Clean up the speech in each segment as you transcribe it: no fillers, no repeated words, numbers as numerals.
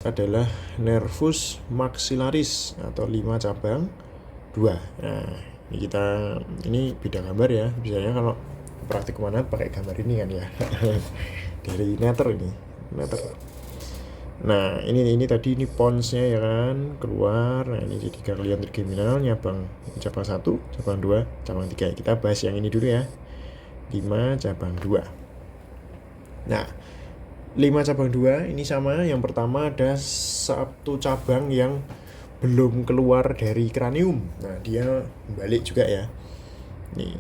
adalah nervus maxillaris atau 5 cabang 2. Nah, ini beda gambar ya. Biasanya kalau praktik mana pakai gambar ini kan ya. Dari netter ini. Netter. Nah, ini tadi ini ponsnya ya kan, keluar. Nah, ini jadi ganglion trigeminal cabang 1, cabang 2, cabang 3. Kita bahas yang ini dulu ya. 5 cabang 2. Nah, 5 cabang 2 ini sama. Yang pertama ada satu cabang yang belum keluar dari kranium. Nah, dia balik juga ya. Nih.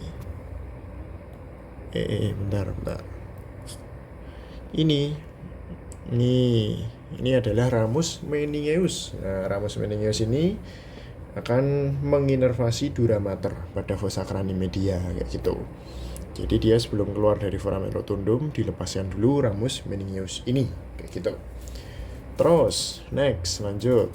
Bentar. Ini adalah ramus meningeus. Nah, ramus meningeus ini akan menginervasi dura mater pada fossa cranimedia kayak gitu. Jadi dia sebelum keluar dari foramen rotundum dilepaskan dulu ramus meningeus ini kayak gitu. Terus next lanjut.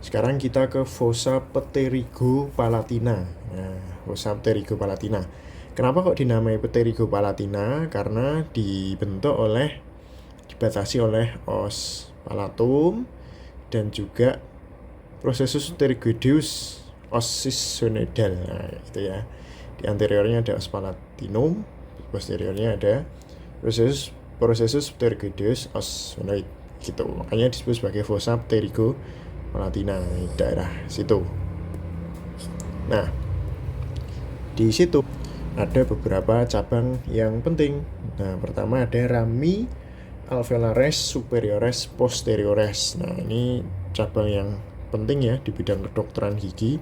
Sekarang kita ke fossa pterygopalatina. Nah, fossa pterygopalatina. Kenapa kok dinamai pterygopalatina? Karena dibatasi oleh os palatum dan juga processus pterygoideus os sisonidal. Nah, gitu ya. Di anteriornya ada os palatinum, posteriornya ada processus pterygoideus os sinoid gitu. Makanya disebut sebagai fossa pterygopalatina di daerah situ. Nah, di situ ada beberapa cabang yang penting. Nah, pertama ada rami alveolares superiores posteriores. Nah, ini cabang yang penting ya di bidang kedokteran gigi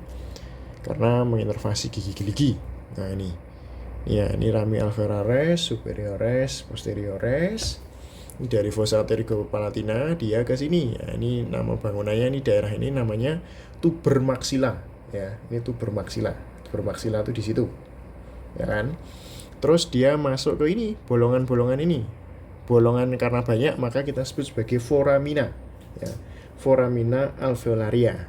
karena menginervasi gigi. Nah, ini rami alveolares superiores posteriores. Ini dari fossa pterygopalatina dia ke sini. Ya, ini nama bangunannya, ini daerah ini namanya tuber maxilla ya. Ini tuber maxilla. Tuber maxilla itu di situ. Ya kan? Terus dia masuk ke ini, bolongan-bolongan ini. Bolongan karena banyak maka kita sebut sebagai foramina. Ya. Foramina alveolaria.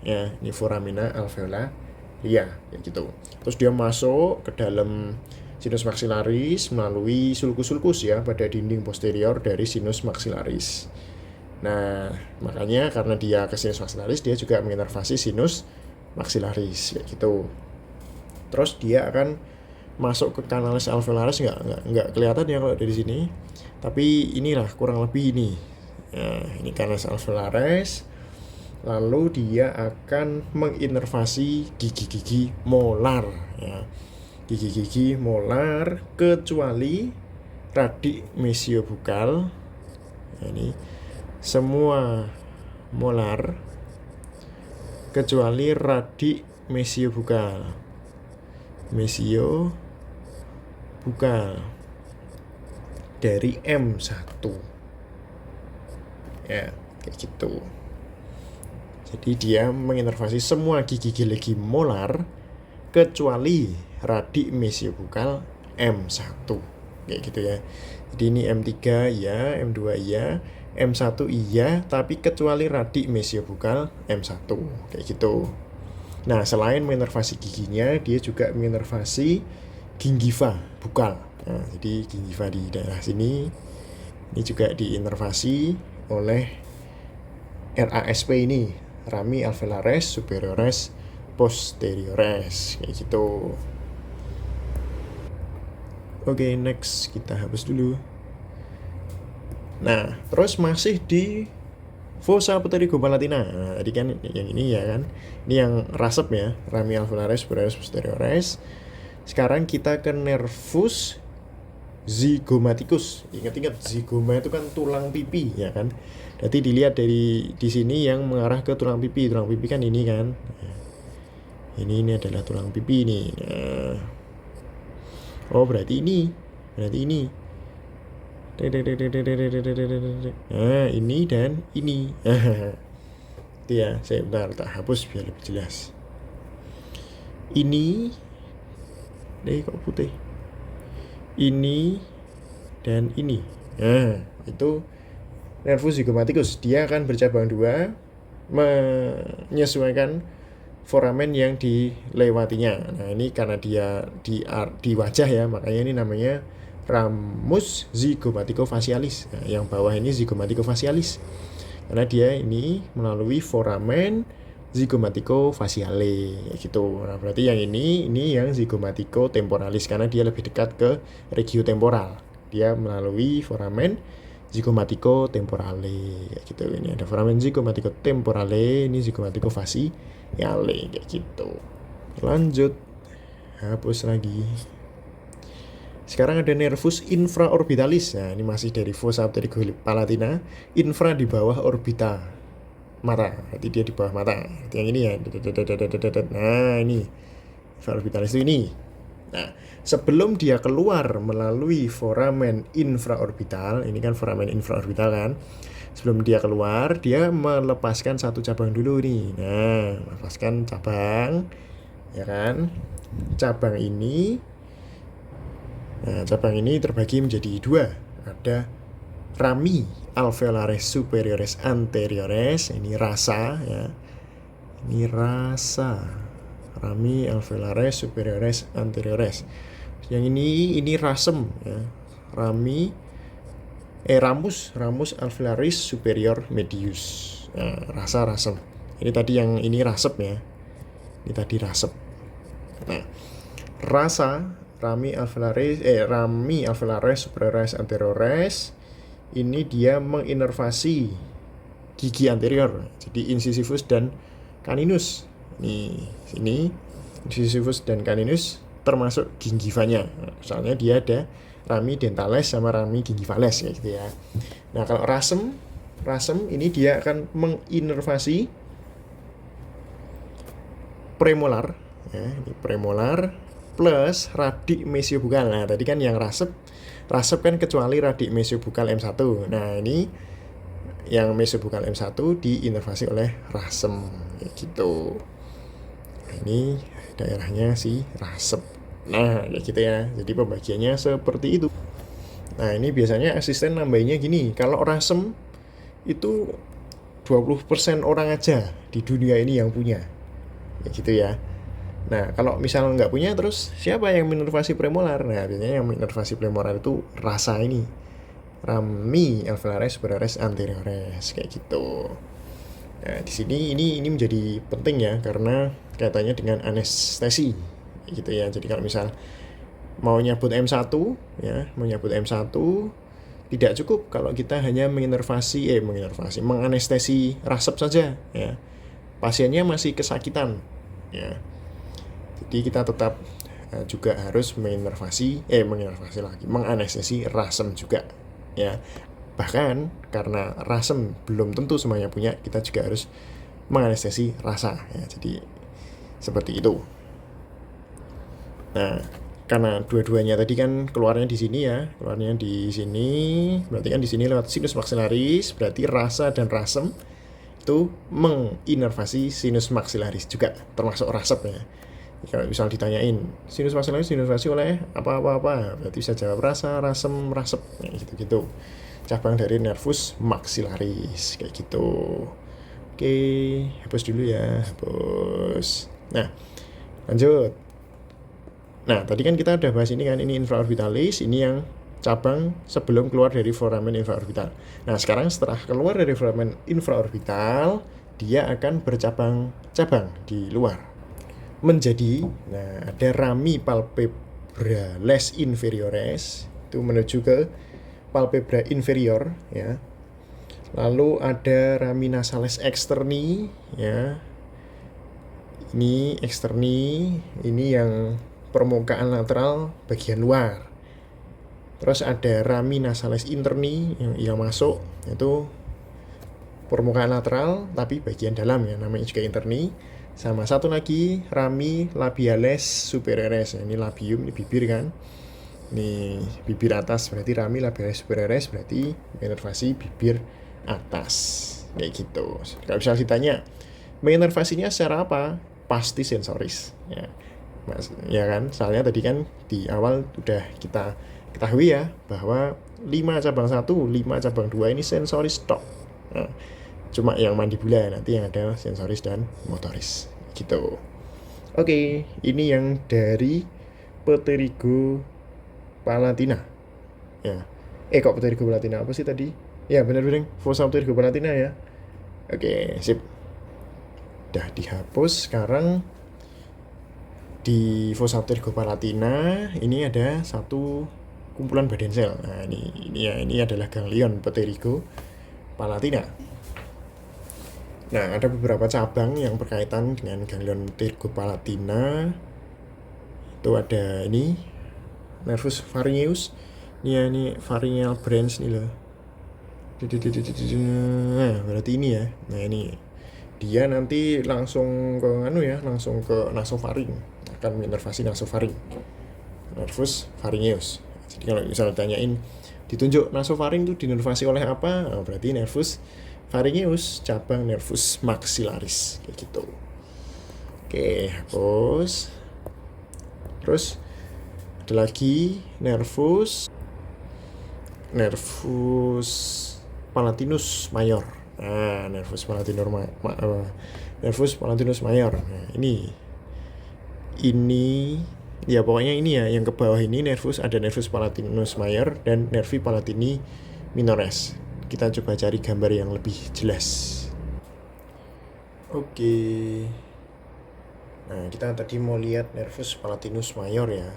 Ya, ini foramina alveolaria kayak gitu. Terus dia masuk ke dalam sinus maxillaris melalui sulcus ya pada dinding posterior dari sinus maxillaris. Nah, makanya karena dia ke sinus maxillaris dia juga menginervasi sinus maxillaris kayak gitu. Terus dia akan masuk ke kanalis alveolaris, nggak kelihatan ya kalau dari sini, tapi inilah kurang lebih ini. Nah, ini kanalis alveolaris, lalu dia akan menginervasi gigi-gigi molar ya. Gigi-gigi molar kecuali radik mesiobukal. Nah, ini semua molar kecuali radik mesiobukal dari M1 ya kayak gitu. Jadi dia menginervasi semua gigi-gigi molar kecuali radik mesiobukal M1 kayak gitu ya. Jadi ini M3 ya, M2 iya, M1 iya, tapi kecuali radik mesiobukal M1 kayak gitu. Nah, selain menginervasi giginya, dia juga menginervasi gingiva bukal. Nah, jadi gingiva di daerah sini ini juga diinervasi oleh RASP ini, rami alveolares superiores posteriores kayak gitu. Oke, next kita hapus dulu. Nah, terus masih di fossa pterygopalatina. Nah, tadi kan yang ini ya kan. Ini yang rasep ya, rami alveolares superiores posteriores. Sekarang kita ke nervus zygomaticus. Ingat-ingat zygoma itu kan tulang pipi ya kan. Jadi dilihat di sini yang mengarah ke tulang pipi. Tulang pipi kan ini kan. Nah, ini adalah tulang pipi nih. Nah, oh berarti ini. Nah, ini dan ini. Itu ya, saya bentar tak hapus biar lebih jelas. Ini kok putih. Ini dan ini. Nah, itu nervus zygomaticus. Dia akan bercabang 2 menyesuaikan foramen yang dilewatinya. Nah, ini karena dia di wajah ya, makanya ini namanya ramus zygomaticofacialis. Nah, yang bawah ini zygomaticofacialis. karena dia ini melalui foramen zygomaticofaciale gitu. Nah, berarti yang ini yang zygomaticotemporalis karena dia lebih dekat ke regiotemporal. Dia melalui foramen zygomaticotemporale kayak gitu. Ini ada foramen zygomaticotemporale, ini zygomaticofaciale kayak gitu. Lanjut, hapus lagi. Sekarang ada nervus infraorbitalis. Nah, ini masih dari fossa pterygopalatina, infra di bawah orbita mata. Berarti dia di bawah mata. Yang ini ya. Nah, ini infraorbitalis itu ini. Nah, sebelum dia keluar melalui foramen infraorbital, ini kan foramen infraorbital kan. Sebelum dia keluar, dia melepaskan satu cabang dulu nih. Nah, melepaskan cabang, ya kan? Cabang ini terbagi menjadi dua. Ada rami alveolaris superiores anteriores, ini rasa ya. Ini rasa. Rami alveolaris superiores anteriores. Yang ini rasem ya. Ramus alveolaris superior medius. Nah, rasa rasem. Ini tadi yang ini rasep ya. Ini tadi rasep. Nah, rasa rami alveolaris superiores anteriores ini dia menginervasi gigi anterior, jadi incisivus dan caninus. Nih, sini incisivus dan caninus termasuk gingivanya. Soalnya dia ada rami dentales sama rami gingivales ya gitu ya. Nah, kalau rasem ini dia akan menginervasi premolar ya, ini premolar plus radik mesiobukal. Nah, tadi kan yang rasep kan kecuali radik mesiobukal M1. Nah, ini yang mesiobukal M1 diinervasi oleh rasem gitu. Nah, ini daerahnya si rasep. Nah, kayak gitu ya. Jadi pembagiannya seperti itu. Nah, ini biasanya asisten nambahinnya gini. Kalau rasem itu 20% orang aja di dunia ini yang punya. Kayak gitu ya. Nah, kalau misalnya nggak punya, terus siapa yang menginervasi premolar? Nah, biasanya yang menginervasi premolar itu rasa ini. Rami alveolaris superiores anteriores kayak gitu. Nah, di sini ini menjadi penting ya karena kaitannya dengan anestesi gitu ya. Jadi kalau misal mau nyabut M1 ya, tidak cukup kalau kita hanya menganestesi rasep saja ya. Pasiennya masih kesakitan ya. Jadi kita tetap juga harus menganestesi rasem juga ya. Bahkan karena rasem belum tentu semuanya punya, kita juga harus menganestesi rasa ya. Jadi seperti itu. Nah, karena dua-duanya tadi kan keluarnya di sini ya, berarti kan di sini lewat sinus maxillaris, berarti rasa dan rasem itu menginervasi sinus maxillaris juga, termasuk rasep ya. Kalau misal ditanyain sinus maxillaris diinervasi oleh apa-apa, berarti bisa jawab rasa, rasem, rasep ya, gitu-gitu. Cabang dari nervus maxillaris kayak gitu. Oke, hapus dulu ya, hapus. Nah, lanjut. Nah, tadi kan kita udah bahas ini kan, ini infraorbitalis, ini yang cabang sebelum keluar dari foramen infraorbital. Nah, sekarang setelah keluar dari foramen infraorbital, dia akan bercabang-cabang di luar. Menjadi, nah ada rami palpebrales inferiores, itu menuju ke palpebra inferior ya. Lalu ada rami nasales externi ya. Ini externi, ini yang permukaan lateral bagian luar. Terus ada rami nasales interni yang masuk, itu permukaan lateral tapi bagian dalam ya, namanya juga interni. Sama satu lagi rami labiales superiores. Ini labium, ini bibir kan. Ini bibir atas, berarti rami labiales superiores berarti menginervasi bibir atas. Kayak gitu. Kalau bisa ditanya, menginervasinya secara apa? Pasti sensoris ya. Ya kan? Soalnya tadi kan di awal udah kita ketahui ya bahwa 5 cabang 1, 5 cabang 2 ini sensoris tok. Nah, cuma yang mandibula nanti yang ada sensoris dan motoris gitu. Oke, ini yang dari pterygopalatina ya. Kok pterygopalatina apa sih tadi? Ya benar-benar fossa pterygopalatina ya. Oke, sip. Udah dihapus. Sekarang di fossa pterygopalatina ini ada satu kumpulan badan sel. Nah, ini adalah ganglion pterygopalatina. Nah, ada beberapa cabang yang berkaitan dengan ganglion pterygopalatina. Itu ada ini nervus pharyngeus. Ini pharyngeal branch nih loh. Nah, berarti ini ya. Nah, ini dia nanti langsung ke langsung ke nasofaring, akan menginervasi nasofaring, nervus pharyngeus. Jadi kalau misalnya tanyain ditunjuk nasofaring itu dinervasi oleh apa? Nah, berarti nervus pharyngeus, cabang nervus maxillaris kayak gitu. Oke, hapus. Terus ada lagi nervus palatinus mayor. Nah, nervus palatinus mayor. Nah, ini ya pokoknya ini ya, yang ke bawah ini ada nervus palatinus mayor dan nervi palatini minores. Kita coba cari gambar yang lebih jelas. Oke. Nah, kita tadi mau lihat nervus palatinus mayor ya,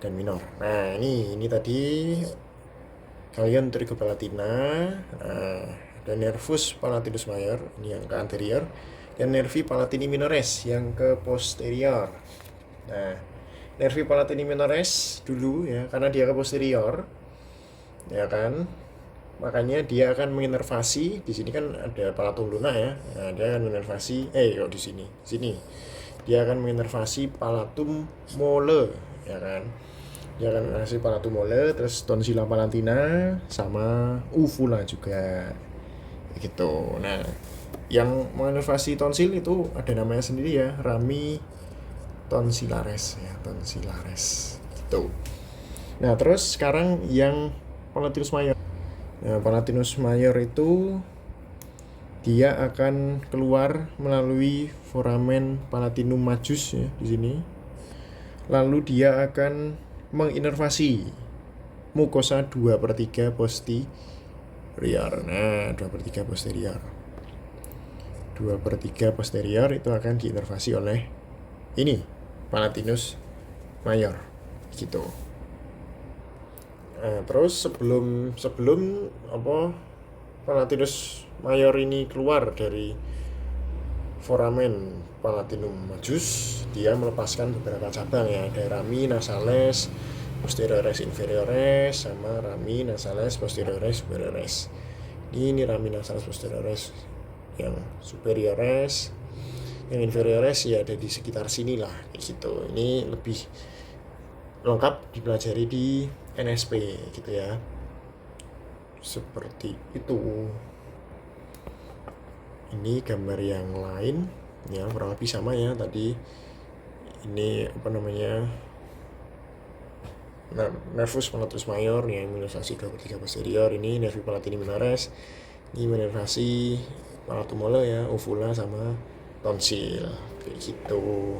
dan minor. Nah, ini tadi ganglion pterygopalatina. Nah, ada nervus palatinus mayor, ini yang ke anterior, dan nervi palatini minores yang ke posterior. Nah, nervi palatini minores dulu ya, karena dia ke posterior, ya kan, makanya dia akan menginervasi. Di sini kan ada palatum luna ya. Nah, dia akan menginervasi kok di sini dia akan menginervasi palatum mole, ya kan. Dia akan menginervasi palatum mole, terus tonsilla palatina sama uvula juga gitu. Nah, yang menginervasi tonsil itu ada namanya sendiri ya, rami tonsillaris ya, tonsillaris gitu. Nah, terus sekarang yang palatinus mayor. Nah, palatinus mayor itu dia akan keluar melalui foramen palatinum majus ya di sini. Lalu dia akan menginervasi mukosa 2/3 posterior. Nah, 2/3 posterior. 2/3 posterior itu akan diinervasi oleh ini palatinus mayor gitu. Nah, terus sebelum palatinus mayor ini keluar dari foramen palatinum majus, dia melepaskan beberapa cabang ya, ada rami nasales posteriores inferiores sama rami nasales posteriores superiores. Ini rami nasales posteriores yang superiores, yang inferiores ya ada di sekitar sini lah gitu. Ini lebih lengkap dipelajari di NSP gitu ya, seperti itu. Ini gambar yang lain ya, kurang lebih sama ya tadi. Ini nervus palatinus mayor yang menginervasi 2/3 posterior. Ini nervi palatini minores, ini menginervasi palatum mole ya, uvula sama tonsil kayak gitu.